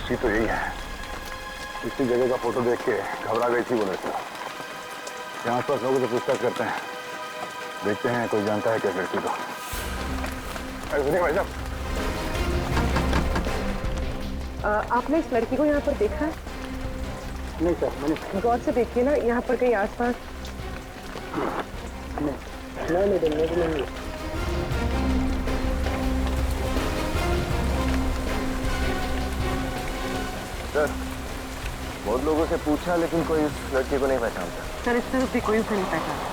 History तो यही है। इसी जगह का फोटो देख के घबरा गई थी वो लड़की। यहाँ आसपास लोगों से पूछताछ करते हैं, देखते हैं कोई जानता है क्या लड़की को। सुनिए भाई साहब, आपने इस लड़की को यहाँ पर देखा है? नहीं सर, मैंने गौर से देखिए ना, यहाँ पर कहीं आसपास। नहीं। सर, बहुत लोगों से पूछा लेकिन कोई इस लड़की को नहीं पहचानता। सर, इस तरफ भी कोई उसे नहीं पहचाना।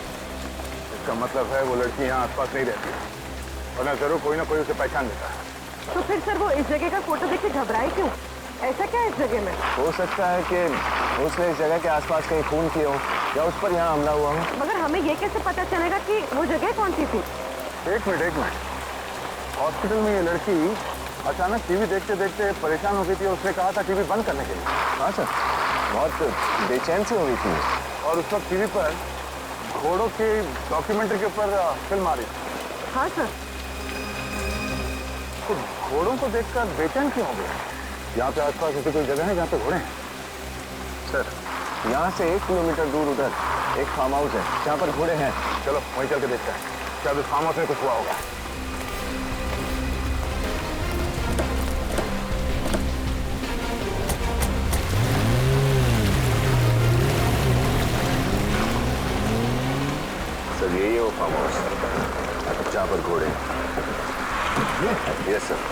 इसका मतलब है वो लड़की यहाँ आसपास नहीं रहती, वरना जरूर कोई ना कोई उसे पहचान लेता है। तो फिर सर वो इस जगह का फोटो देख के घबराए क्यों? ऐसा क्या है इस जगह में? हो सकता है कि उसने इस जगह के आसपास कहीं खून किया हो या उस पर यहाँ हमला हुआ हो। मगर हमें ये कैसे पता चलेगा कि वो जगह कौन सी थी? एक मिनट। हॉस्पिटल में ये लड़की अचानक टीवी देखते देखते परेशान हो गई थी। उसने कहा था टीवी बंद करने के लिए। हाँ सर, बहुत बेचैन सी हो गई थी और उस वक्त टीवी पर घोड़ों की डॉक्यूमेंट्री के ऊपर फिल्म आ रही थी। हाँ सर। तो घोड़ों को देखकर बेचैन क्यों हो गया? यहाँ पे आसपास ऐसी कोई जगह है जहाँ पे घोड़े हैं? सर, यहाँ से 1 किलोमीटर दूर उधर एक फार्म हाउस है जहाँ पर घोड़े हैं। चलो वहीं चल के देखते हैं, शायद उस फार्म हाउस में कुछ हुआ होगा। सर, यही है वो फार्म हाउस जहाँ पर घोड़े हैं। Yes sir.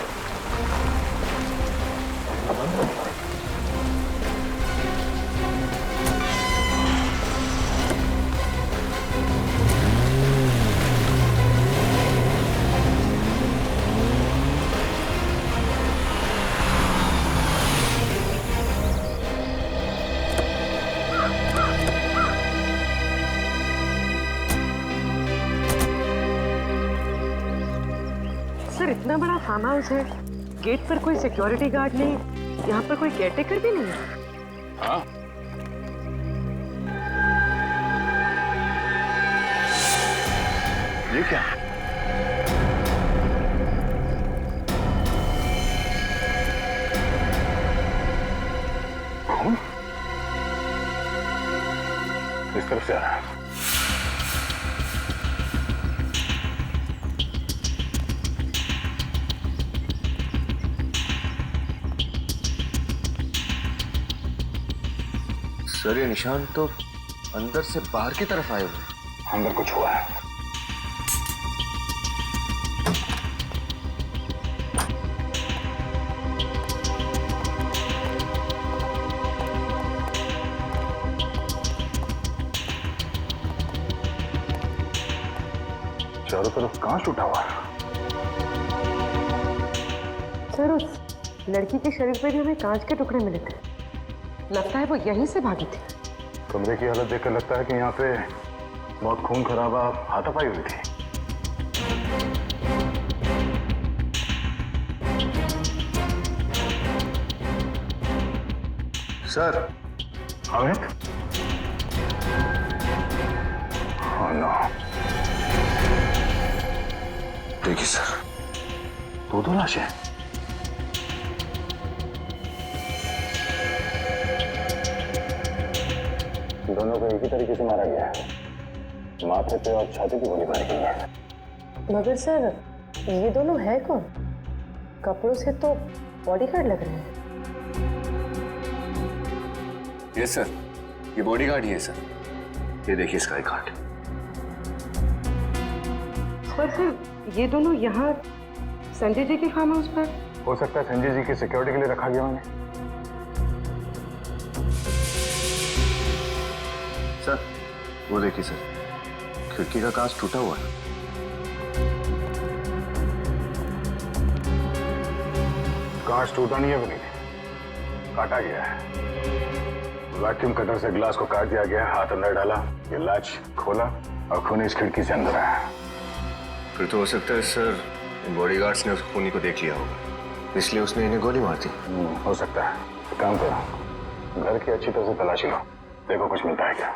सर, इतना बड़ा फार्म हाउस है, गेट पर कोई सिक्योरिटी गार्ड नहीं, यहाँ पर कोई केयरटेकर भी नहीं है। हाँ, ये क्या? कौन? इस तरफ से आ रहा है। सर, ये निशान तो अंदर से बाहर की तरफ आए हुए। अंदर कुछ हुआ है। चारों तरफ कांच टूटा हुआ है। सर, उस लड़की के शरीर पर भी हमें कांच के टुकड़े मिले थे। लगता है वो यहीं से भागी थी। कमरे की हालत देखकर लगता है कि यहाँ पे बहुत खून खराबा हाथापाई हुई थी। सर, अमित? Oh no. देखिए सर, दो लाशें। दोनों को एक ही तरीके से मारा गया है। माथे पे और छाती पे गोली मारी गई है। मगर सर, ये दोनों है कौन? कपड़ों से तो बॉडीगार्ड लग रहे हैं। यस सर, ये बॉडीगार्ड ही है सर। ये देखिए इसका आई कार्ड। पर सर, ये दोनों यहाँ संजय जी के फार्म हाउस पर? हो सकता है संजय जी की सिक्योरिटी के लिए रखा गया उन्हें। सर, वो देखिए सर, खिड़की का कांच टूटा हुआ है। कांच टूटा नहीं है अभी, काटा गया है। वैक्यूम कटर से ग्लास को काट दिया गया, हाथ अंदर डाला, ये लाच खोला और खूनी इस खिड़की से अंदर आया। फिर तो हो सकता है सर, बॉडीगार्ड्स ने उस खूनी को देख लिया होगा, इसलिए उसने इन्हें गोली मार दी। हो सकता है। एक काम करो, घर की अच्छी तरह से तलाशी लो, देखो कुछ मिलता है क्या।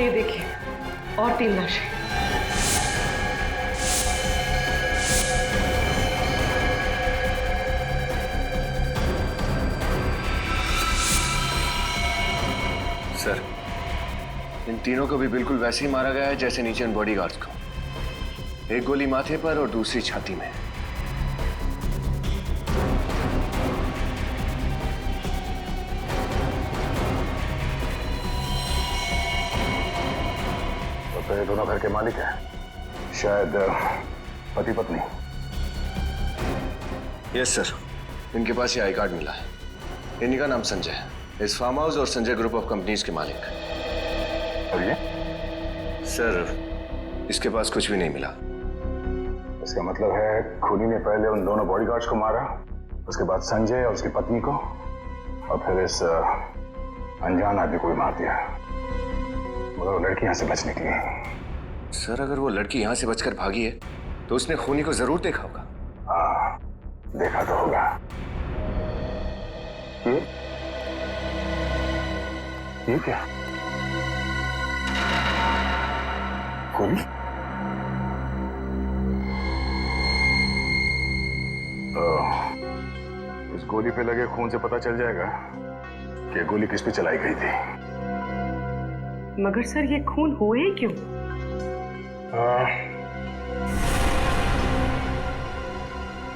ये देखिए और 3 लाशें। सर, इन तीनों को भी बिल्कुल वैसे ही मारा गया है जैसे नीचे उन बॉडीगार्ड्स को। एक गोली माथे पर और दूसरी छाती में। तो ये दोनों घर के मालिक हैं, शायद पति पत्नी। यस सर, इनके पास ये आई कार्ड मिला है। इन्हीं का नाम संजय है, इस फार्म हाउस और संजय ग्रुप ऑफ कंपनीज के मालिक। और ये? सर, इसके पास कुछ भी नहीं मिला। इसका मतलब है खूनी ने पहले उन दोनों बॉडीगार्ड्स को मारा, उसके बाद संजय और उसकी पत्नी को, और फिर इस अनजान आदमी को भी मार दिया। मगर वो लड़की यहां से बच निकली। सर, अगर वो लड़की यहां से बचकर भागी है तो उसने खूनी को जरूर देखा होगा। हाँ, देखा तो होगा। ये क्या? खूनी? इस गोली पे लगे खून से पता चल जाएगा कि गोली किस पे चलाई गई थी। मगर सर, ये खून हुए ही क्यों?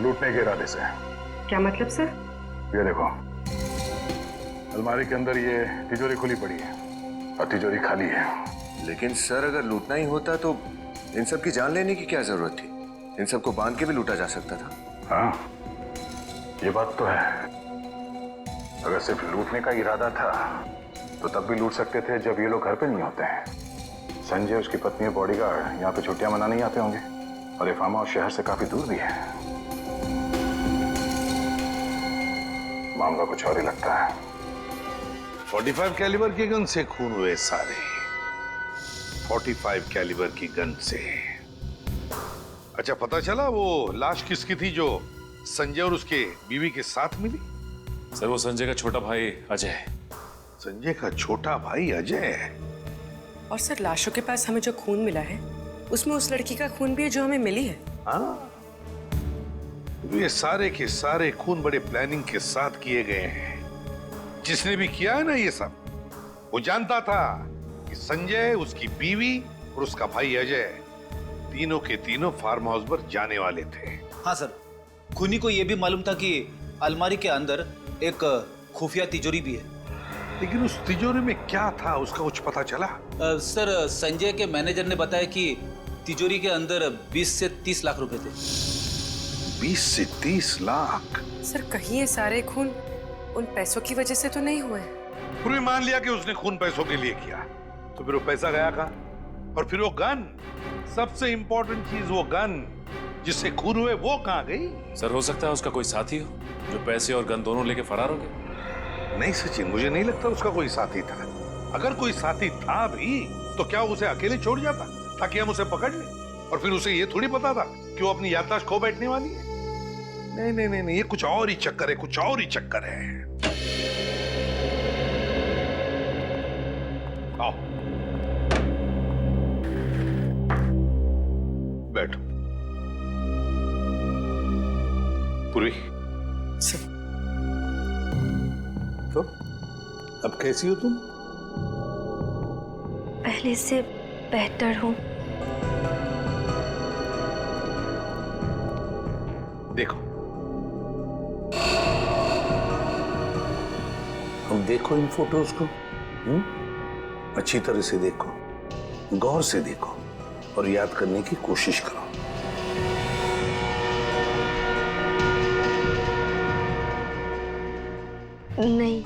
लूटने के इरादे से। क्या मतलब सर? ये देखो, अलमारी के अंदर ये तिजोरी खुली पड़ी है और तिजोरी खाली है। लेकिन सर, अगर लूटना ही होता तो इन सब की जान लेने की क्या जरूरत थी? इन सबको बांध के भी लूटा जा सकता था। हाँ, ये बात तो है। अगर सिर्फ लूटने का इरादा था तो तब भी लूट सकते थे जब ये लोग घर पे नहीं होते हैं। संजय, उसकी पत्नी और बॉडीगार्ड यहाँ पे छुट्टियां मनाने आते होंगे, और ये फार्म हाउस शहर से काफी दूर भी है। मामला कुछ और ही लगता है। 45 कैलिबर की गन से खून हुए सारे। 45 कैलिबर की गन से। अच्छा, पता चला वो लाश किसकी थी जो संजय और उसके बीवी के साथ मिली? सर, वो संजय का छोटा भाई अजय है। संजय का छोटा भाई अजय? और सर, लाशों के पास हमें जो खून मिला है उसमें उस लड़की का खून भी है जो हमें मिली है। हाँ, तो ये सारे के सारे खून बड़े प्लानिंग के साथ किए गए हैं। जिसने भी किया है ना ये सब, वो जानता था कि संजय, उसकी बीवी और उसका भाई अजय तीनों के तीनों फार्म हाउस पर जाने वाले थे। हाँ सर, खूनी को यह भी मालूम था कि अलमारी के अंदर एक खुफिया तिजोरी भी है। लेकिन उस तिजोरी में क्या था, उसका कुछ पता चला? सर, संजय के मैनेजर ने बताया कि तिजोरी के अंदर 20 से 30 लाख रुपए थे। 20 से 30 लाख? सर, कहीं ये सारे खून उन पैसों की वजह से तो नहीं हुए? पूरी मान लिया कि उसने खून पैसों के लिए किया, तो फिर वो पैसा गया कहाँ? और फिर वो गन, सबसे इंपॉर्टेंट चीज, वो गन जिससे खून हुए, वो कहाँ गई? सर, हो सकता है उसका कोई साथी हो जो पैसे और गन दोनों लेके फरार हो गए। नहीं सचिन, मुझे नहीं लगता उसका कोई साथी था। अगर कोई साथी था भी तो क्या उसे अकेले छोड़ जाता ताकि हम उसे पकड़ लें? और फिर उसे ये थोड़ी पता था कि वो अपनी याददाश्त खो बैठने वाली है। नहीं नहीं नहीं नहीं, ये कुछ और ही चक्कर है, कुछ और ही चक्कर है। आओ, बैठो। पूर्वी, सर, तो अब कैसी हो तुम? पहले से बेहतर हूँ। देखो, अब देखो इन फोटोज को। अच्छी तरह से देखो, गौर से देखो और याद करने की कोशिश करो। नहीं,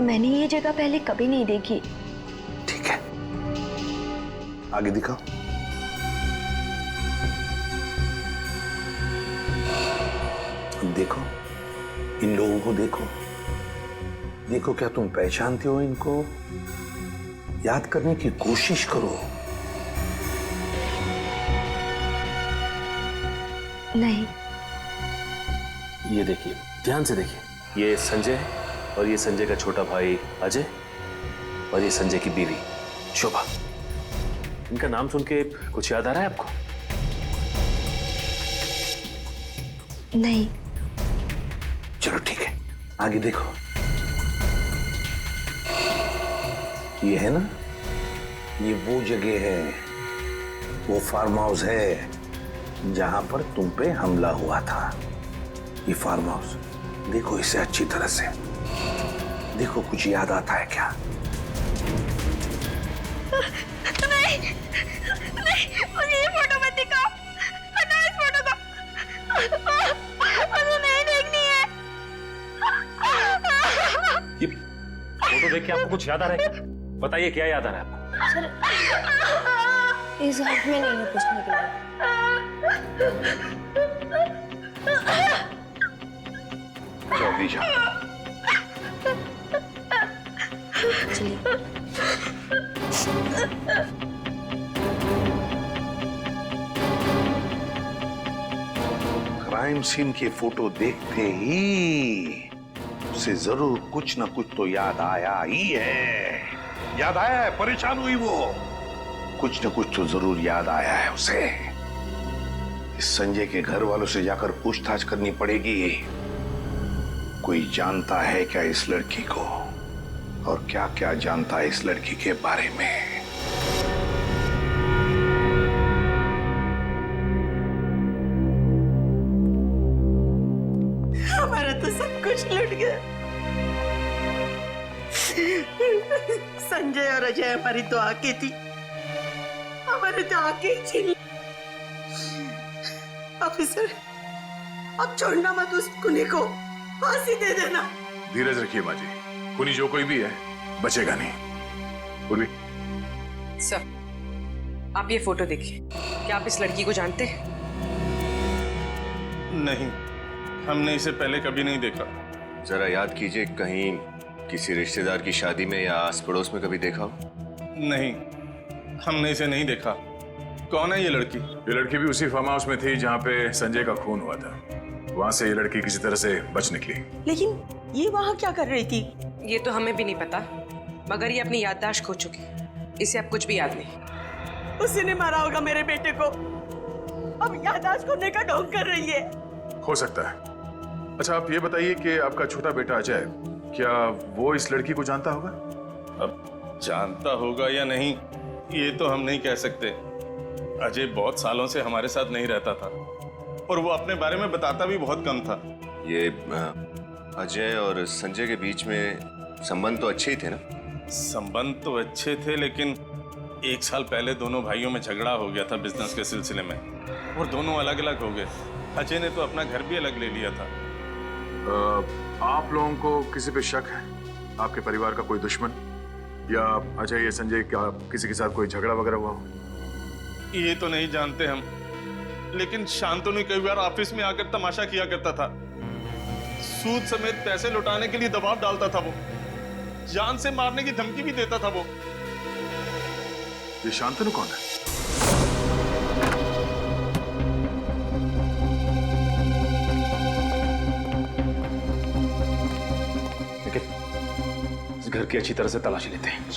मैंने ये जगह पहले कभी नहीं देखी। ठीक है, आगे दिखाओ। अब देखो, इन लोगों को देखो। देखो, क्या तुम पहचानते हो इनको? याद करने की कोशिश करो। नहीं। ये देखिए, ध्यान से देखिए। ये संजय है और ये संजय का छोटा भाई अजय और ये संजय की बीवी। शोभा, इनका नाम सुन के कुछ याद आ रहा है आपको? नहीं। चलो ठीक है, आगे देखो। ये है ना, ये वो जगह है, वो फार्म हाउस है जहां पर तुम पे हमला हुआ था। ये फार्म हाउस देखो इसे अच्छी तरह से, देखो कुछ याद आता है क्या? नहीं, नहीं, मुझे ये फोटो मत दिखाओ। हटाओ इस फोटो को। मुझे नहीं देखनी है। ये फोटो देख के आपको कुछ याद आ रहा है? बताइए क्या याद आ रहा है आपको? सर, इस हाथ में नहीं है पूछने के लिए। जल्दी जाओ। चलिए। क्राइम सीन की फोटो देखते ही उसे जरूर कुछ ना कुछ तो याद आया ही है। याद आया है, परेशान हुई वो। कुछ ना कुछ तो जरूर याद आया है उसे। इस संजय के घर वालों से जाकर पूछताछ करनी पड़ेगी। कोई जानता है क्या इस लड़की को, और क्या क्या जानता है इस लड़की के बारे में। हमारा तो सब कुछ लुट गया। संजय और अजय हमारी तो आंखें थी, हमारे तो आंखें छीन। ऑफिसर, अब छोड़ना मत उस खूनी को, फांसी दे देना। धीरज रखिए माँ जी, खूनी जो कोई भी है बचेगा नहीं। पूर्वी, सर, आप ये फोटो देखिए। क्या आप इस लड़की को जानते हैं? नहीं, हमने इसे पहले कभी नहीं देखा। जरा याद कीजिए, कहीं किसी रिश्तेदार की शादी में या आस पड़ोस में कभी देखा हो? नहीं, हमने इसे नहीं देखा। कौन है ये लड़की? ये लड़की भी उसी फार्म हाउस में थी जहाँ पे संजय का खून हुआ था। वहां से ये लड़की किसी तरह से बच निकली। लेकिन ये वहां क्या कर रही थी? ये तो हमें भी नहीं पता, मगर ये अपनी याददाश्त खो चुकी है। इसे अब कुछ भी याद नहीं। उसी ने मारा होगा मेरे बेटे को, अब याददाश्त खोने का ढोंग कर रही है। हो सकता है। अच्छा आप ये बताइए कि आपका छोटा बेटा अजय, क्या वो इस लड़की को जानता होगा? अब जानता होगा या नहीं ये तो हम नहीं कह सकते। अजय बहुत सालों से हमारे साथ नहीं रहता था और वो अपने बारे में बताता भी बहुत कम था। ये अजय और संजय के बीच में संबंध तो अच्छे ही थे ना? संबंध तो अच्छे थे, लेकिन 1 साल पहले दोनों भाइयों में झगड़ा हो गया था बिजनेस के सिलसिले में, और दोनों अलग अलग हो गए। अजय ने तो अपना घर भी अलग ले लिया था। आप लोगों को किसी पे शक है? आपके परिवार का कोई दुश्मन, या अजय या संजय का किसी के साथ कोई झगड़ा वगैरह हुआ हो? ये तो नहीं जानते हम, लेकिन शांतनु कई बार ऑफिस में आकर तमाशा किया करता था। सूद समेत पैसे लौटाने के लिए दबाव डालता था वो, जान से मारने की धमकी भी देता था वो। ये शांतनु कौन है? इस घर की अच्छी तरह से तलाशी लेते हैं।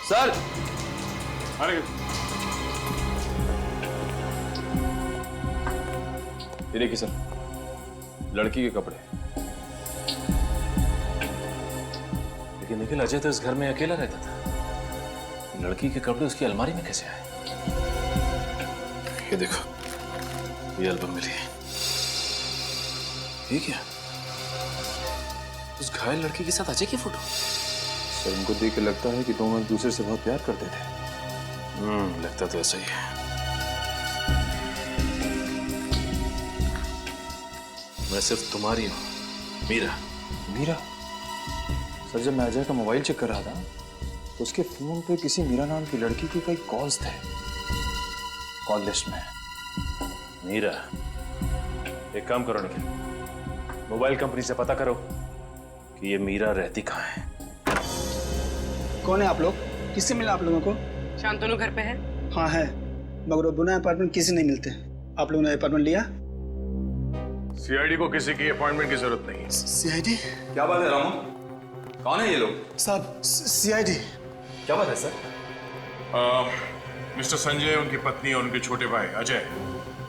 सर, अरे ये देखिए सर, लड़की के कपड़े। लेकिन निखिल, अजय तो इस घर में अकेला रहता था। लड़की के कपड़े उसकी अलमारी में कैसे आए? ये देखो, ये एल्बम मिली है। ये क्या? उस घायल लड़की के साथ अजय की फोटो। सर, उनको देख के लगता है कि दोनों एक दूसरे से बहुत प्यार करते थे। लगता तो ऐसा ही है। मैं सिर्फ तुम्हारी हूं, मीरा। मीरा? सर, जब मैं अजय का मोबाइल चेक कर रहा था तो उसके फोन पे किसी मीरा नाम की लड़की के कई कॉल्स थे। कॉल लिस्ट में है। मीरा, एक काम करो निखिल, मोबाइल कंपनी से पता करो कि ये मीरा रहती कहाँ है। कौन है आप लोग? किससे मिला आप लोगों को? शांतनु घर पे है? हाँ है, मगर वो बुना अपार्टमेंट किसी नहीं मिलते। आप लोगों ने अपार्टमेंट लिया? सीआईडी को किसी की अपॉइंटमेंट की जरूरत नहीं है। सीआईडी? क्या बात है रामू? कौन है ये लोग? साहब सीआईडी। क्या बात है सर? मिस्टर संजय, उनकी पत्नी और उनके छोटे भाई अजय,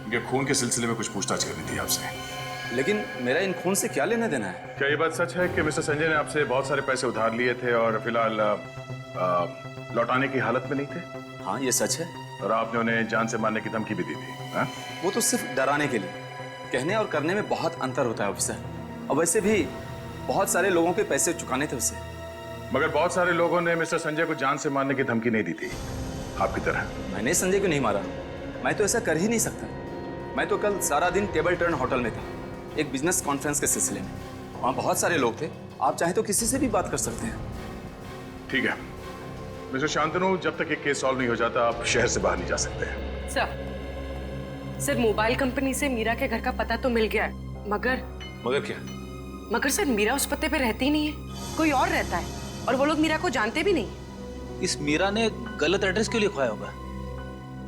उनके खून के सिलसिले में कुछ पूछताछ करनी थी आपसे। लेकिन मेरा इन खून से क्या लेना देना है? क्या ये बात सच है कि मिस्टर संजय ने आपसे बहुत सारे पैसे उधार लिए थे और फिलहाल लौटाने की हालत में नहीं थे? हाँ ये सच है। और आपने उन्हें जान से मारने की धमकी भी दी थी? हाँ? वो तो सिर्फ डराने के लिए। कहने और करने में बहुत अंतर होता है ऑफिसर। और वैसे भी बहुत सारे लोगों के पैसे चुकाने थे उसे। मगर बहुत सारे लोगों ने मिस्टर संजय को जान से मारने की धमकी नहीं दी थी, आपकी तरह। मैंने संजय को नहीं मारा, मैं तो ऐसा कर ही नहीं सकता। मैं तो कल सारा दिन टेबल टर्न होटल में था, एक बिजनेस कॉन्फ्रेंस के सिलसिले में। वहाँ बहुत सारे लोग थे, आप चाहे तो किसी से भी बात कर सकते हैं। ठीक है मिस्टर शांतनु, जब तक ये केस सॉल्व नहीं हो जाता आप शहर से बाहर नहीं जा सकते। सर मोबाइल कंपनी से मीरा के घर का पता तो मिल गया है, मगर क्या? मगर सर मीरा उस पते पे रहती नहीं है, कोई और रहता है, और वो लोग मीरा को जानते भी नहीं। इस मीरा ने गलत एड्रेस क्यों लिखवाया होगा?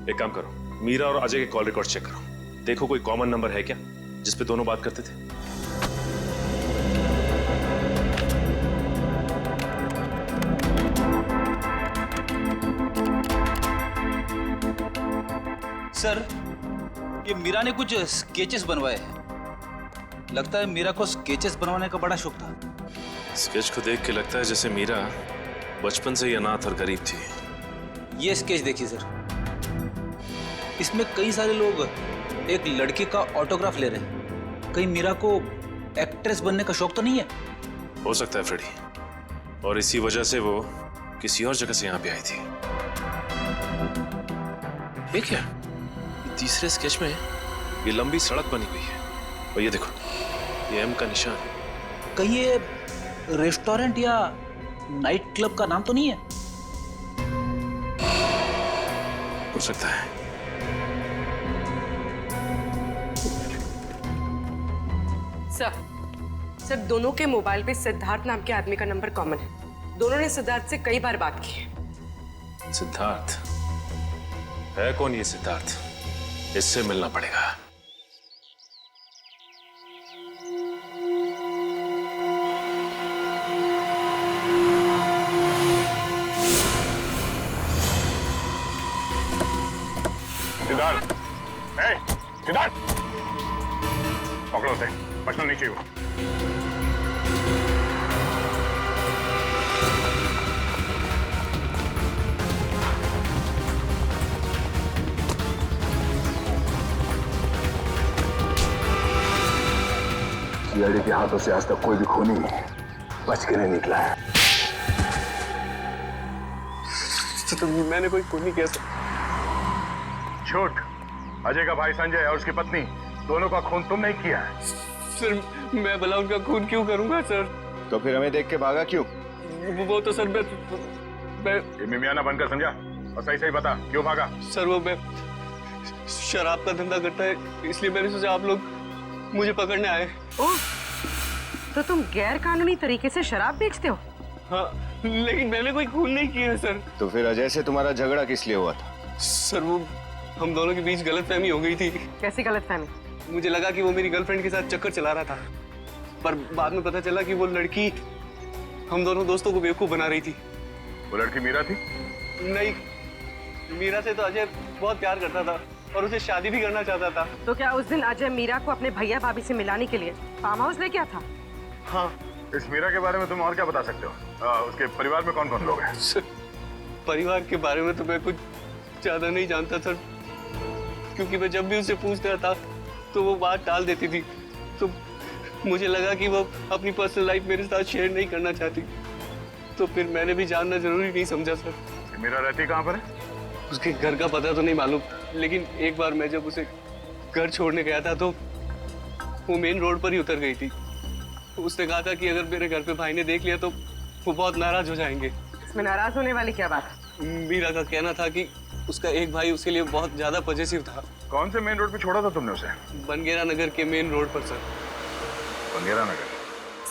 एक काम करो, मीरा और अजय के कॉल रिकॉर्ड चेक करो, देखो कोई कॉमन नंबर है क्या जिस पे दोनों बात करते थे। सर, ये मीरा ने कुछ स्केचेस बनवाए हैं। लगता है मीरा को स्केचेस बनवाने का बड़ा शौक था। स्केच को देख के लगता है जैसे मीरा बचपन से ही अनाथ और गरीब थी। ये स्केच देखिए सर, इसमें कई सारे लोग एक लड़की का ऑटोग्राफ ले रहे हैं। कहीं मीरा को एक्ट्रेस बनने का शौक तो नहीं है? हो सकता है फ्रेडी, और इसी वजह से वो किसी और जगह से यहाँ पे आई थी। ये क्या? ये तीसरे स्केच में ये लंबी सड़क बनी हुई है, और ये देखो ये एम का निशान। कहीं ये रेस्टोरेंट या नाइट क्लब का नाम तो नहीं है? हो सकता है। सर दोनों के मोबाइल पे सिद्धार्थ नाम के आदमी का नंबर कॉमन है। दोनों ने सिद्धार्थ से कई बार बात की है। सिद्धार्थ है? कौन ये सिद्धार्थ? इससे मिलना पड़ेगा। सिद्धार्थ, सिद्धार्थ, पकड़ो उसे, बचना नहीं चाहिए। सीआईडी के हाथों से आज तक कोई भी खूनी बच के नहीं निकला है। तो मैंने कोई खून नहीं किया सर। झूठ। अजय का भाई संजय और उसकी पत्नी दोनों का खून तुम नहीं किया है। सर मैं भला उनका खून क्यों करूंगा सर? तो फिर हमें देख के भागा क्यों? वो तो सर मैं ये मिमियाना बनकर समझा, और सही सही बता क्यों भागा? सर वो मैं शराब का धंधा करता है, इसलिए मैंने सोचा आप लोग मुझे पकड़ने आए। ओह, तो तुम गैर कानूनी तरीके से शराब बेचते हो? हाँ, लेकिन मैंने कोई खून नहीं किया है सर। तो फिर अजय से तुम्हारा झगड़ा किस लिए हुआ था? सर वो हम दोनों के बीच गलतफहमी हो गई थी। कैसी गलतफहमी? मुझे लगा कि वो मेरी गर्लफ्रेंड के साथ चक्कर चला रहा था, पर बाद में पता चला कि वो लड़की हम दोनों दोस्तों को बेवकूफ बना रही थी। वो लड़की मीरा थी? नहीं, मीरा से तो अजय बहुत प्यार करता था और उसे शादी भी करना चाहता था। तो क्या उस दिन अजय मीरा को अपने भैया भाभी से मिलाने के लिए फार्म हाउस ले गया था? हाँ। इस मीरा के बारे में तुम और क्या बता सकते हो? उसके परिवार में कौन कौन लोग हैं? परिवार के बारे में तो मैं कुछ ज्यादा नहीं जानता सर, क्योंकि मैं जब भी उससे पूछता था तो वो बात टाल देती थी। तो मुझे लगा कि वो अपनी पर्सनल लाइफ मेरे साथ शेयर नहीं करना चाहती, तो फिर मैंने भी जानना जरूरी नहीं समझा सर। मीरा रहती कहाँ पर है? उसके घर का पता तो नहीं मालूम, लेकिन एक बार मैं जब उसे घर छोड़ने गया था तो वो मेन रोड पर ही उतर गई थी। उसने कहा था कि अगर मेरे घर पे भाई ने देख लिया तो वो बहुत नाराज हो जाएंगे। इसमें नाराज होने वाली क्या बात? मीरा का कहना था कि उसका एक भाई उसके लिए बहुत ज्यादा पॉजिटिव था। कौन से मेन रोड पे छोड़ा था तुमने उसे? बनगेरा नगर के मेन रोड पर सर। बंगेरा नगर?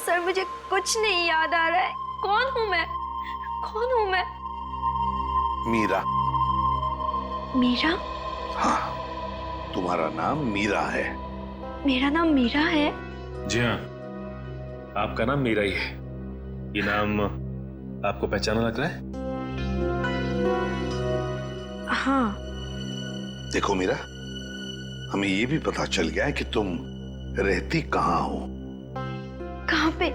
सर मुझे कुछ नहीं याद आ रहा है। कौन हूँ मैं? कौन हूँ मैं? मीरा। मीरा? हाँ, तुम्हारा नाम मीरा है। मेरा नाम मीरा है? जी हाँ, आपका नाम मीरा ही है। ये नाम आपको पहचाना लग रहा है? हाँ। देखो मीरा, हमें ये भी पता चल गया है कि तुम रहती कहाँ हो। कहाँ पे?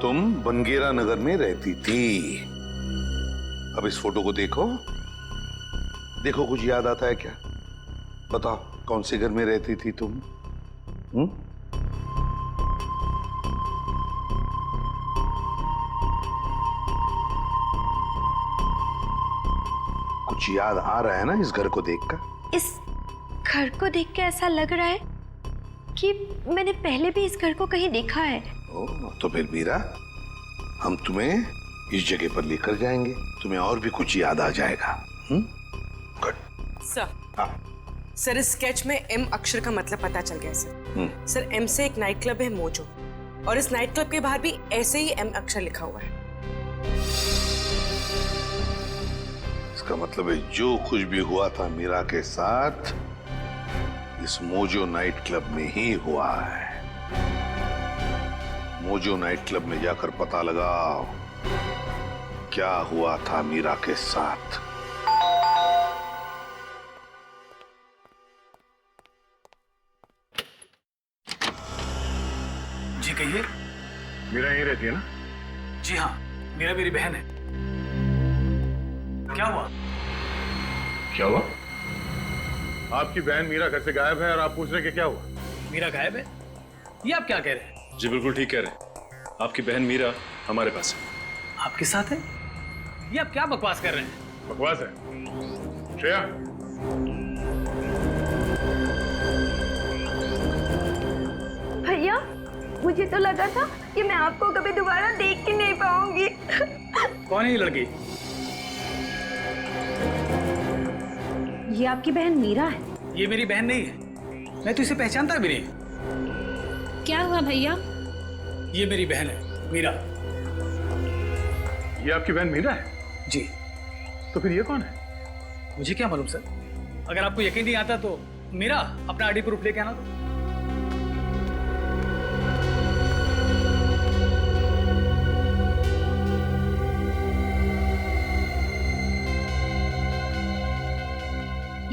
तुम बनगेरा नगर में रहती थी। अब इस फोटो को देखो, देखो कुछ याद आता है क्या? बताओ कौन से घर में रहती थी तुम? कुछ याद आ रहा है ना इस घर को देखकर? इस घर को देख के ऐसा लग रहा है कि मैंने पहले भी इस घर को कहीं देखा है। तो फिर मीरा, हम तुम्हें इस जगह पर लेकर जाएंगे, तुम्हें और भी कुछ याद आ जाएगा। गुड। सर इस स्केच में एम अक्षर का मतलब पता चल गया सर। सर एम से एक नाइट क्लब है मोजो, और इस नाइट क्लब के बाहर भी ऐसे ही एम अक्षर लिखा हुआ है। इसका मतलब है जो कुछ भी हुआ था मीरा के साथ इस मोजो नाइट क्लब में ही हुआ है। मोजो नाइट क्लब में जाकर पता लगाओ क्या हुआ था मीरा के साथ। जी कहिए। मीरा यहीं रहती है ना? जी हाँ, मीरा मेरी बहन है। क्या हुआ? क्या हुआ? आपकी बहन मीरा घर से गायब है और आप पूछ रहे कि क्या हुआ? मीरा गायब है? ये आप क्या कह रहे हैं? जी बिल्कुल ठीक कह रहे हैं। आपकी बहन मीरा हमारे पास है। आपके साथ है? ये आप क्या बकवास कर रहे हैं? बकवास है? श्रेया, भैया मुझे तो लगा था कि मैं आपको कभी दोबारा देख ही नहीं पाऊंगी। कौन है ये लड़की? ये आपकी बहन मीरा है? ये मेरी बहन नहीं है, मैं तो इसे पहचानता भी नहीं। क्या हुआ भैया? ये मेरी बहन है मीरा। ये आपकी बहन मीरा है? जी। तो फिर ये कौन है? मुझे क्या मालूम सर, अगर आपको यकीन नहीं आता तो मीरा अपना आईडी प्रूफ लेके आना।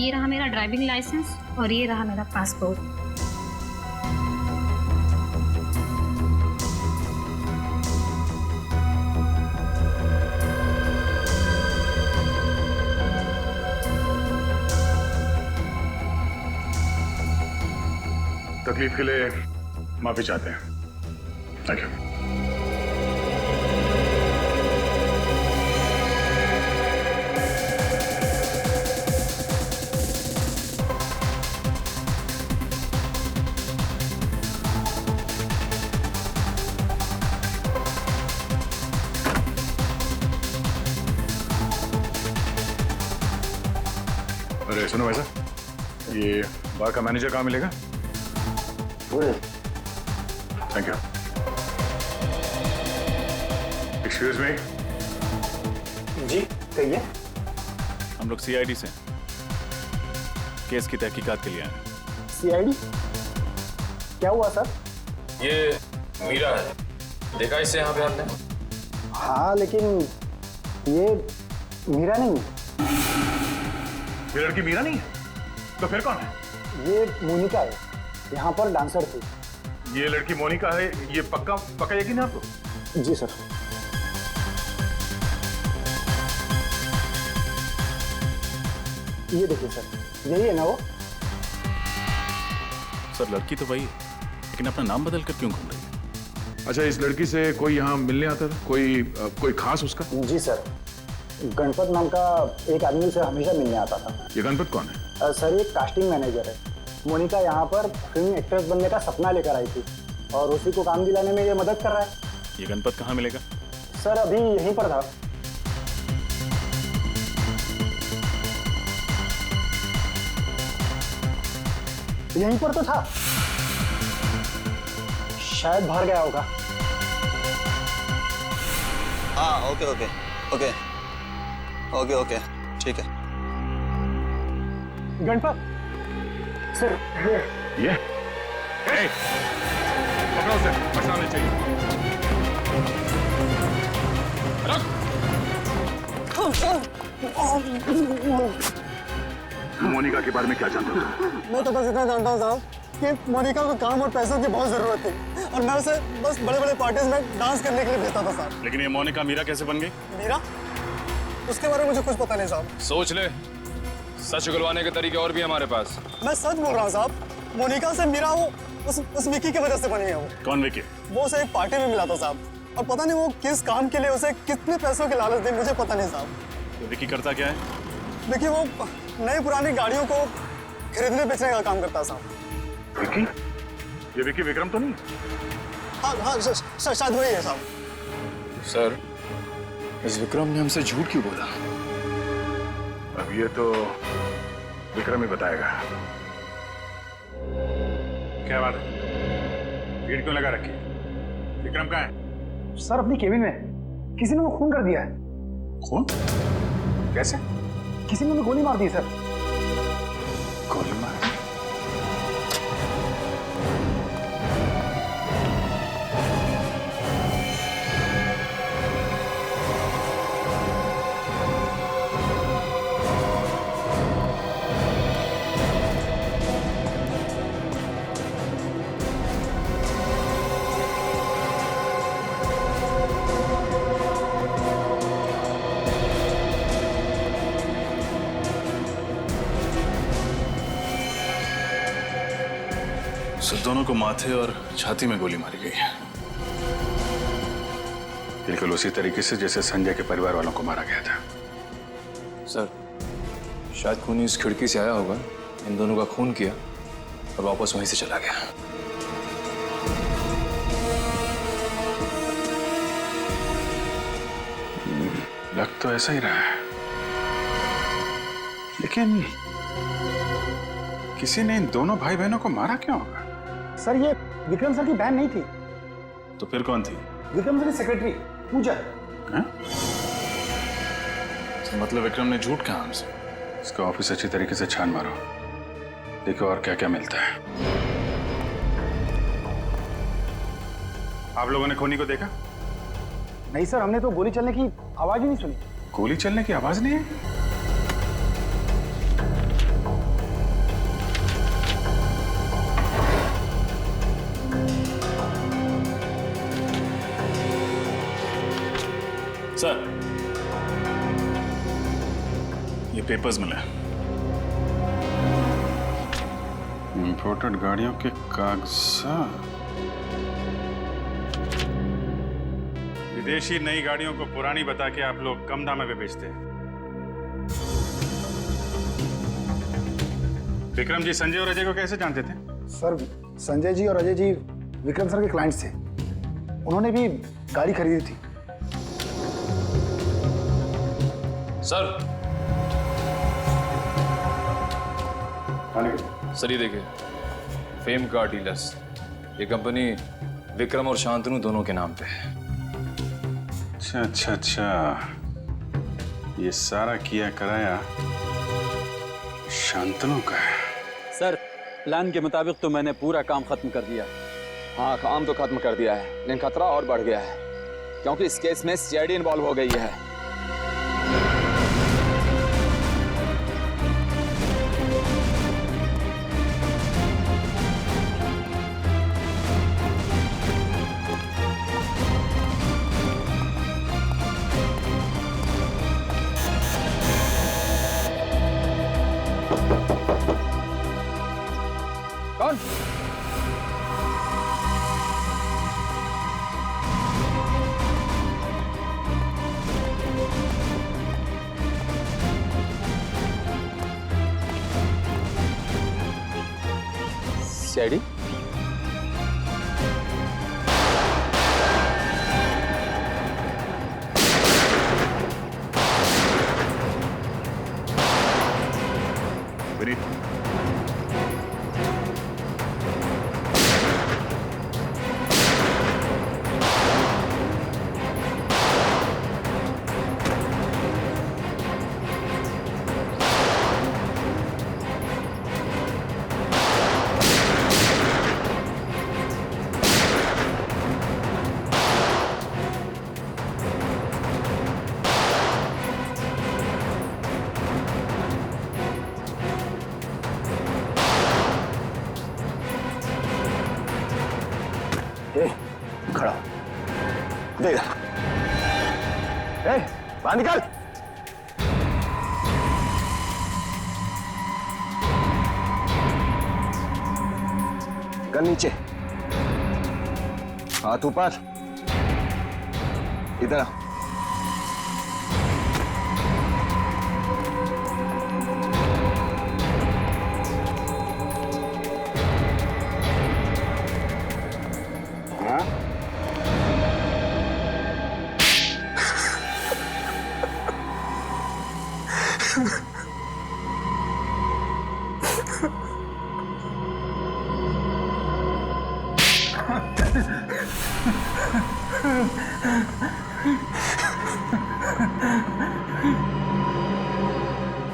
ये रहा मेरा ड्राइविंग लाइसेंस और ये रहा मेरा पासपोर्ट। तकलीफ के लिए माफी चाहते हैं। Thank you. अरे सुनो भाई साहब, ये बार का मैनेजर कहाँ मिलेगा? Thank you. Excuse me. जी कहिए। हम लोग सीआईडी से केस की तहकीकात के लिए आए हैं। सीआईडी? क्या हुआ सर? ये मीरा है, देखा इससे यहाँ पे आपने? हाँ लेकिन ये मीरा नहीं है। ये लड़की मीरा नहीं है? तो फिर कौन है? ये मोनिका है, यहाँ पर डांसर थी। ये लड़की मोनिका है, ये पक्का पक्का यकीन है आपको? जी सर। ये देखिए सर, यही है ना वो? सर लड़की तो वही है, लेकिन अपना नाम बदल कर क्यों घूम रही है? अच्छा, इस लड़की से कोई यहाँ मिलने आता था? कोई खास उसका? जी सर, गणपत नाम का एक आदमी से हमेशा मिलने आता था। ये गणपत कौन है? सर ये कास्टिंग मैनेजर है। मोनिका यहाँ पर फिल्म एक्ट्रेस बनने का सपना लेकर आई थी और उसी को काम दिलाने में ये मदद कर रहा है। ये गणपत कहाँ मिलेगा? सर अभी यहीं पर था। यहीं पर तो था, शायद बाहर गया होगा। हाँ okay okay okay okay okay ठीक है। गणपत सर, ये पकड़ो उसे, बचाने चाहिए। मोनिका के बारे में क्या जानते हो? मैं तो बस इतना जानता हूँ साहब कि मोनिका को काम और पैसों की बहुत जरूरत थी और मैं उसे बस बड़े बड़े पार्टीज में डांस करने के लिए भेजता था साहब। लेकिन ये मोनिका मीरा कैसे बन गई? मीरा? उसके बारे में मुझे कुछ पता नहीं साहब। सोच ले, सच उगलवाने के तरीके और भी हमारे पास। मैं सच बोल रहा हूँ साहब, मोनिका से मीरा वो उस विकी की वजह से बनी है। वो कौन विकी? वो उसे एक पार्टी में मिला था साहब, और पता नहीं वो किस काम के लिए उसे कितने पैसों की लालच दी, मुझे पता नहीं साहब। तो विकी करता क्या है? देखिए वो नई पुरानी गाड़ियों को खरीदने बेचने का काम करता है साहब। विकी? ये विकी विक्रम तो नहीं? हाँ शायद वही है साहब। सर, इस विक्रम ने हमसे झूठ क्यों बोला? अब ये तो विक्रम ही बताएगा। क्या बात है? भीड़ क्यों लगा रखी? विक्रम कहाँ है? सर अपनी केबिन में, किसी ने वो खून कर दिया है। खून? कैसे? किसी ने गोली मार दी सर। गोली मार? दोनों को माथे और छाती में गोली मारी गई है। बिल्कुल उसी तरीके से जैसे संजय के परिवार वालों को मारा गया था। सर, शायद खूनी इस खिड़की से आया होगा, इन दोनों का खून किया और वापस वहीं से चला गया। लग तो ऐसा ही रहा है, लेकिन किसी ने इन दोनों भाई बहनों को मारा क्यों होगा? सर ये विक्रम सर की बहन नहीं थी। तो फिर कौन थी? विक्रम सर की सेक्रेटरी पूजा। तो मतलब विक्रम ने झूठ कहा हमसे? इसका ऑफिस अच्छी तरीके से छान मारो, देखो और क्या क्या मिलता है। आप लोगों ने खूनी को देखा? नहीं सर, हमने तो गोली चलने की आवाज ही नहीं सुनी। गोली चलने की आवाज नहीं है? सर, ये पेपर्स मिले, इंपोर्टेड गाड़ियों के कागजात। विदेशी नई गाड़ियों को पुरानी बता के आप लोग कम दाम पे बेचते हैं। विक्रम जी संजय और अजय को कैसे जानते थे? सर संजय जी और अजय जी विक्रम सर के क्लाइंट्स थे, उन्होंने भी गाड़ी खरीदी थी। सर ये देखिए, फेम कार डीलर्स, ये कंपनी विक्रम और शांतनु दोनों के नाम पे है। अच्छा अच्छा अच्छा, ये सारा किया कराया शांतनु का है। सर प्लान के मुताबिक तो मैंने पूरा काम खत्म कर दिया। हाँ काम तो खत्म कर दिया है, लेकिन खतरा और बढ़ गया है क्योंकि इस केस में सीआईडी इन्वॉल्व हो गई है। कौन? सीआईडी? खड़ा देगा। बाहर निकल। गन नीचे, हाथ ऊपर, इधर।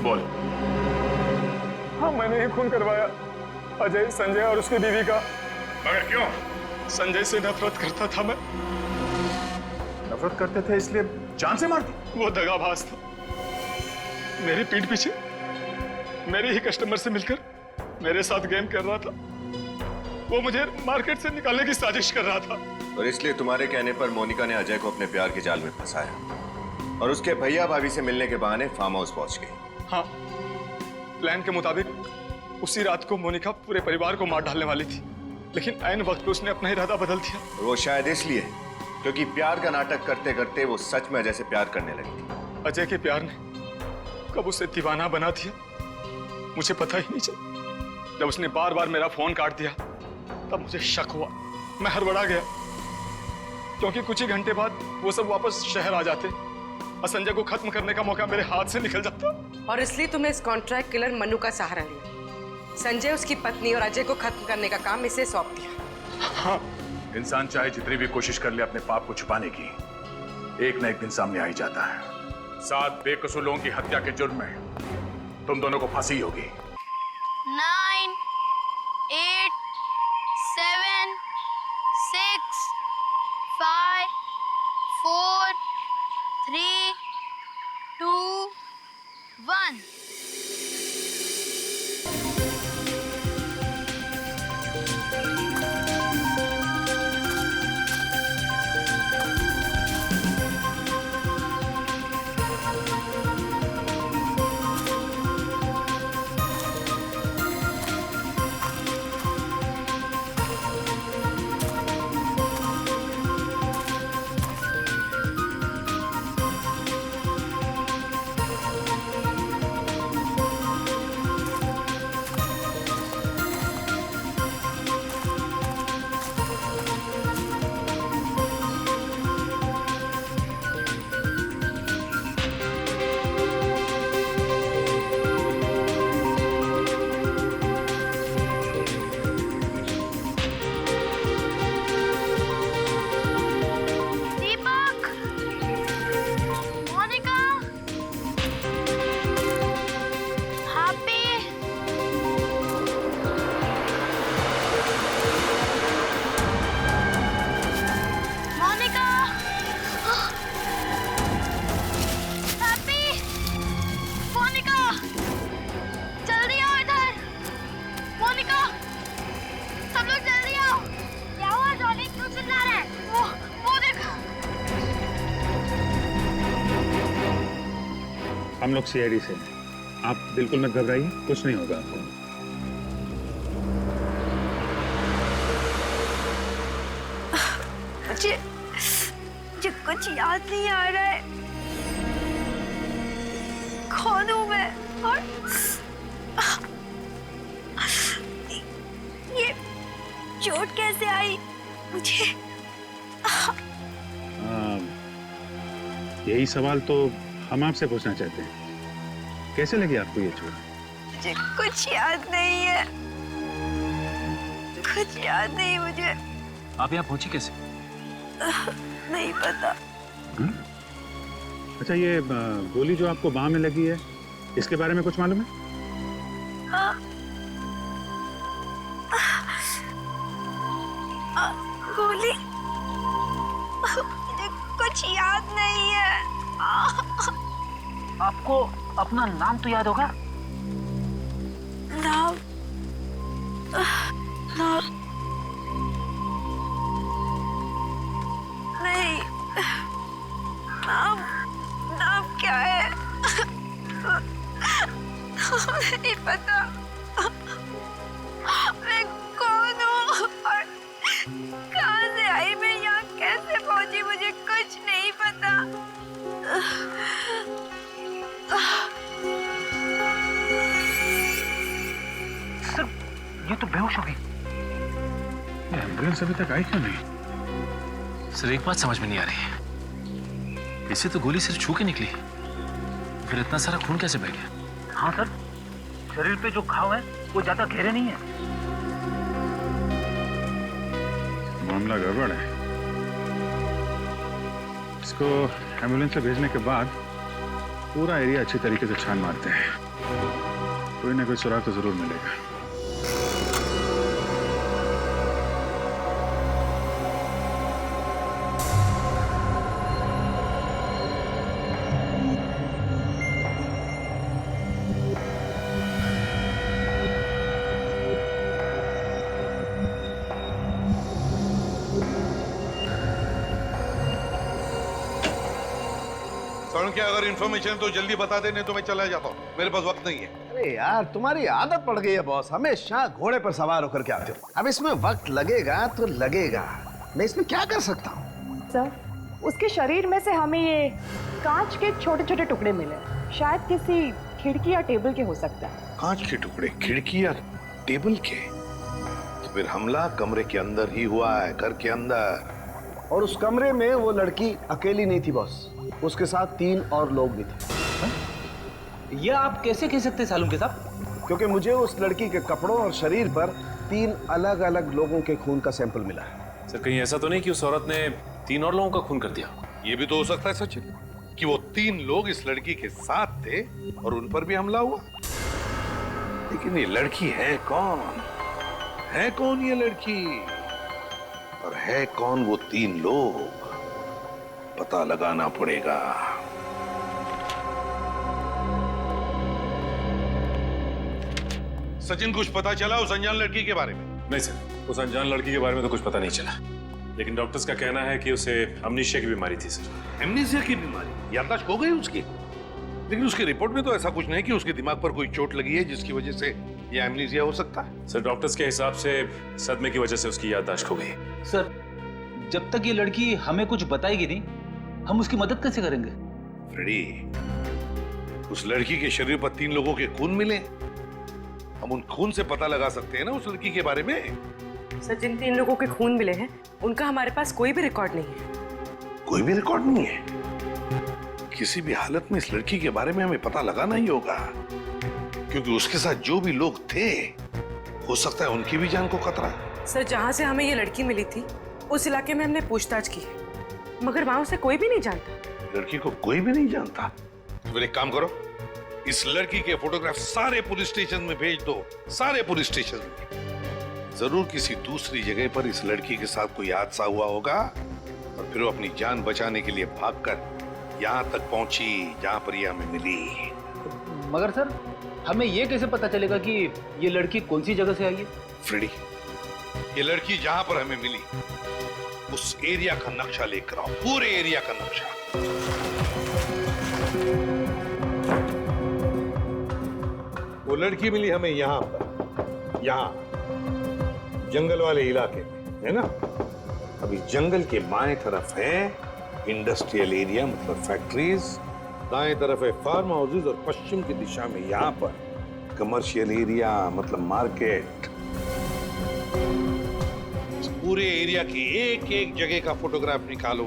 बोल। हाँ, मैंने ही खून करवाया अजय, संजय और उसकी बीवी का। मगर क्यों? संजय से नफरत करता था मैं। नफरत करते थे इसलिए जान से मार दी? वो दगाबाज था। मेरी पीठ पीछे मेरे ही कस्टमर से मिलकर मेरे साथ गेम कर रहा था। वो मुझे मार्केट से निकालने की साजिश कर रहा था। और इसलिए तुम्हारे कहने पर मोनिका ने अजय को अपने प्यार के जाल में फंसाया और उसके भैया भाभी से मिलने के बहाने फार्म हाउस पहुंच गई। हाँ, प्लान के मुताबिक उसी रात को मोनिका पूरे परिवार को मार डालने वाली थी, लेकिन ऐन वक्त पे उसने अपना इरादा बदल दिया। वो शायद इसलिए क्योंकि प्यार का नाटक करते करते वो सच में अजय से प्यार करने लगी थी। अजय के प्यार ने कब उसे दीवाना बना दिया मुझे पता ही नहीं चला। जब उसने बार बार मेरा फोन काट दिया तब मुझे शक हुआ। मैं हड़बड़ा गया क्योंकि कुछ ही घंटे बाद वो सब वापस शहर आ जाते और संजय को खत्म करने का मौका मेरे हाथ से निकल जाता। और इसलिए तुमने इस कॉन्ट्रैक्ट किलर मनु का सहारा लिया। संजय, उसकी पत्नी और अजय को खत्म करने का काम इसे सौंप दिया। हाँ, इंसान चाहे जितनी भी कोशिश कर ले अपने पाप को छुपाने की, एक न एक दिन सामने आ ही जाता है। 7 बेकसूर लोगों की हत्या के जुर्म में तुम दोनों को फांसी होगी। 9, 8, 7, 6, 5, 4, 3, 2, 1। हम लोग सीआईडी से हैं। आप बिल्कुल मत घबराइए, कुछ नहीं होगा आपको। मुझे कुछ याद नहीं आ रहा है। कौन हूँ मैं और ये चोट कैसे आई मुझे? यही सवाल तो हम आपसे पूछना चाहते हैं। कैसे लगी आपको ये चोट? मुझे कुछ याद नहीं है, कुछ याद नहीं मुझे। आप यहाँ पहुंची कैसे? नहीं पता। अच्छा, ये गोली जो आपको बाह में लगी है, इसके बारे में कुछ मालूम है? गोली? मुझे कुछ याद नहीं है। आपको अपना नाम तो याद होगा? नाम सर ये तो बेहोश हो गई। एम्बुलेंस अभी तक आई क्यों नहीं? सर एक बात समझ में नहीं आ रही है, इसे तो गोली सिर्फ छू के निकली, फिर इतना सारा खून कैसे बह गया? हाँ सर, शरीर पे जो घाव है वो ज्यादा गहरे नहीं है। मामला गड़बड़ है। इसको एम्बुलेंस से भेजने के बाद पूरा एरिया अच्छी तरीके से छान मारते हैं, कोई ना कोई सुराग तो जरूर मिलेगा। क्या अगर इन्फॉर्मेशन तो जल्दी बता दे, नहीं तो मैं चला जाता हूँ, मेरे पास वक्त नहीं है। अरे यार तुम्हारी आदत पड़ गई है बॉस, हमेशा घोड़े पर सवार होकर के आते हो। अब इसमें वक्त लगेगा तो लगेगा, मैं इसमें क्या कर सकता हूँ? सर, उसके शरीर में से हमें ये कांच के छोटे छोटे टुकड़े मिले, शायद किसी खिड़की या टेबल के हो सकता है। कांच के टुकड़े खिड़की या टेबल के? तो फिर हमला कमरे के अंदर ही हुआ है, घर के अंदर। और उस कमरे में वो लड़की अकेली नहीं थी बॉस, उसके साथ 3 और लोग भी थे। ये आप कैसे कह सकते हैं सालुम के साहब? क्योंकि मुझे उस लड़की के कपड़ों और शरीर पर 3 अलग अलग लोगों के खून का सैंपल मिला है। सर कहीं ऐसा तो नहीं कि उस औरत ने 3 और लोगों का खून कर दिया? ये भी तो हो सकता है सचिन, कि वो 3 लोग इस लड़की के साथ थे और उन पर भी हमला हुआ। लेकिन ये लड़की है कौन? है कौन ये लड़की? और है कौन वो 3 लोग? पता लगाना पड़ेगा। सचिन, कुछ पता चला उस अनजान लड़की के बारे में? नहीं सर, उस अनजान लड़की के बारे में तो कुछ पता नहीं चला, लेकिन डॉक्टर्स का कहना है कि उसे अमनीशिया की बीमारी थी सर। एमनीशिया की बीमारी? याददाश्त खो गई उसकी? लेकिन उसकी रिपोर्ट में तो ऐसा कुछ नहीं कि उसके दिमाग पर कोई चोट लगी है जिसकी वजह से ये एमनीशिया हो सकता है। सर डॉक्टर्स के हिसाब से सदमे की वजह से उसकी याददाश्त खो गई। सर जब तक ये लड़की हमें कुछ बताएगी नहीं, हम उसकी मदद कैसे करेंगे? फ्रेडी, उस लड़की के शरीर पर 3 लोगों के खून मिले, हम उन खून से पता लगा सकते हैं ना उस लड़की के बारे में। सर जिन 3 लोगों के खून मिले हैं उनका हमारे पास कोई भी रिकॉर्ड नहीं है। कोई भी रिकॉर्ड नहीं है? किसी भी हालत में इस लड़की के बारे में हमें पता लगाना ही होगा, क्योंकि उसके साथ जो भी लोग थे हो सकता है उनकी भी जान को खतरा। सर जहां से हमें ये लड़की मिली थी उस इलाके में हमने पूछताछ की है, मगर वहां उसे कोई भी नहीं जानता। लड़की को कोई भी नहीं जानता? तो फिर एक काम करो, इस लड़की के फोटोग्राफ सारे पुलिस स्टेशन में भेज दो, सारे पुलिस स्टेशन में। जरूर किसी दूसरी जगह पर इस लड़की के साथ कोई हादसा हुआ होगा और फिर वो अपनी जान बचाने के लिए भागकर यहाँ तक पहुंची जहाँ पर ये हमें मिली। मगर सर हमें ये कैसे पता चलेगा कि ये लड़की कौन सी जगह से आई है? फ्रेडी, ये लड़की जहाँ पर हमें मिली उस एरिया का नक्शा लेकर आओ, पूरे एरिया का नक्शा। वो लड़की मिली हमें यहाँ पर, यहाँ जंगल वाले इलाके में, है ना? अभी जंगल के बाएं तरफ है इंडस्ट्रियल एरिया, मतलब फैक्ट्रीज, दाएं तरफ है फार्म हाउसेज और पश्चिम की दिशा में यहाँ पर कमर्शियल एरिया, मतलब मार्केट। इस पूरे एरिया की एक एक जगह का फोटोग्राफ निकालो,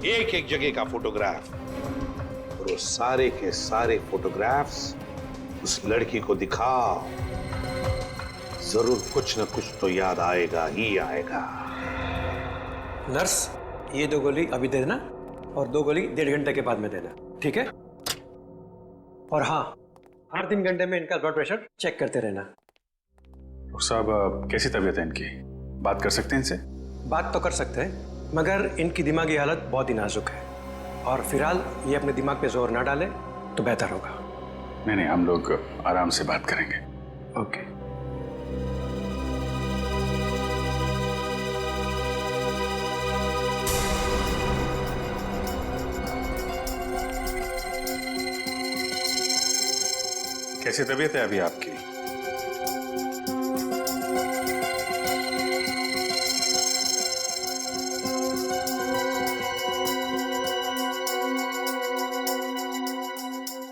एक एक जगह का फोटोग्राफ, और वो सारे के सारे फोटोग्राफ्स उस लड़की को दिखाओ। जरूर कुछ न कुछ तो याद आएगा ही आएगा। नर्स, ये 2 गोली अभी दे देना और 2 गोली 1.5 घंटे के बाद में देना, ठीक है? और हाँ, हर 3 घंटे में इनका ब्लड प्रेशर चेक करते रहना। डॉक्टर साहब कैसी तबीयत है इनकी? बात कर सकते हैं इनसे? बात तो कर सकते हैं, मगर इनकी दिमागी हालत बहुत ही नाजुक है और फिलहाल ये अपने दिमाग पे जोर ना डाले तो बेहतर होगा। नहीं, हम लोग आराम से बात करेंगे। ओके। कैसी तबीयत है अभी आपकी?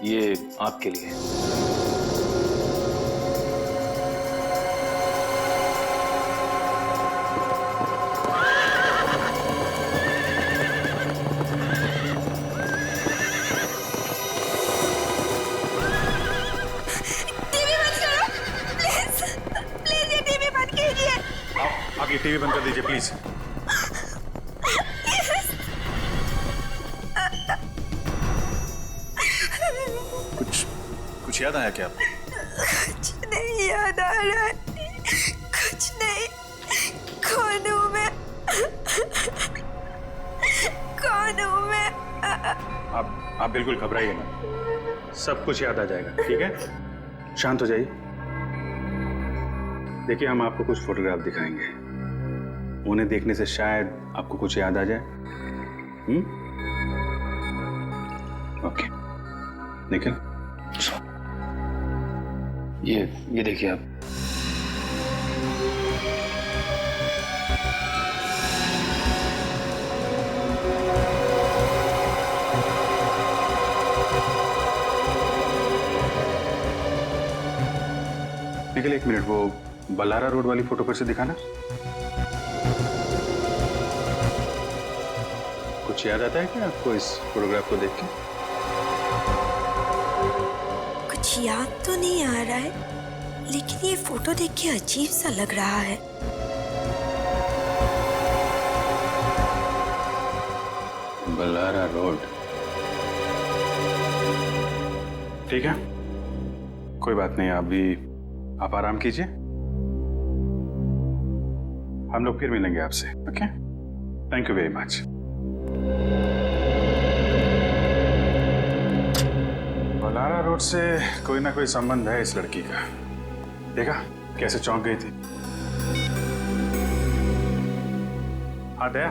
ये आपके लिए। आप ये टीवी बंद कर दीजिए प्लीज। कुछ याद आया क्या? कुछ नहीं याद आ रहा है, कुछ नहीं। कौन हूँ मैं? कौन हूँ मैं? आप बिल्कुल घबराइए मत, सब कुछ याद आ जाएगा, ठीक है? शांत हो जाइए। देखिए, हम आपको कुछ फोटोग्राफ दिखाएंगे, उन्हें देखने से शायद आपको कुछ याद आ जाए। ओके, निखिल ये देखिए आप। निखिल एक मिनट, वो बल्लारा रोड वाली फोटो पर से दिखाना। कुछ याद आता है क्या आपको इस फोटोग्राफ को देख के? कुछ याद तो नहीं आ रहा है, लेकिन ये फोटो देख के अजीब सा लग रहा है। बल्लारा रोड, ठीक है, कोई बात नहीं। आप आराम कीजिए, हम लोग फिर मिलेंगे आपसे। Okay, thank you very much. Ballara road से कोई ना कोई संबंध है इस लड़की का। देखा कैसे चौंक गई थी। हाँ दया,